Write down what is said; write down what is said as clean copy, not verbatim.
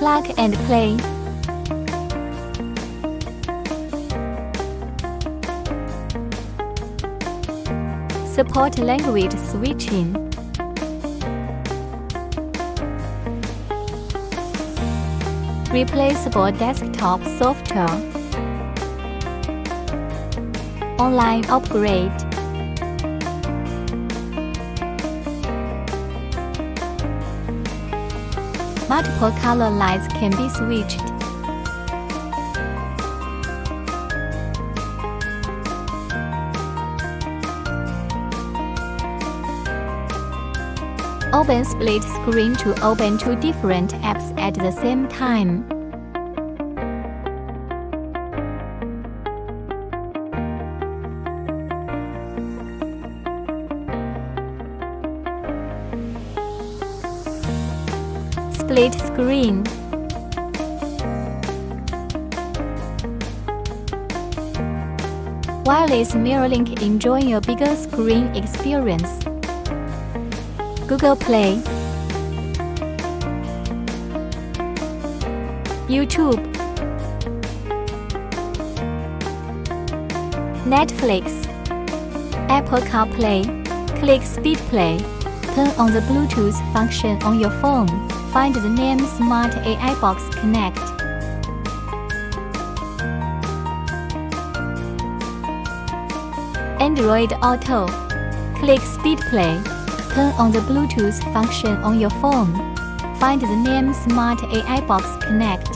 Plug and play. Support language switching. Replaceable desktop software. Online upgrade. Multiple color lights can be switched. Open split screen to open two different apps at the same time. Split screen. Wireless mirror link, enjoying a bigger screen experience. Google Play, YouTube, Netflix, Apple CarPlay. Click Speed Play. Turn on the Bluetooth function on your phone. Find the name Smart AI Box Connect. Android Auto. Click Speed Play. Turn on the Bluetooth function on your phone. Find the name Smart AI Box Connect.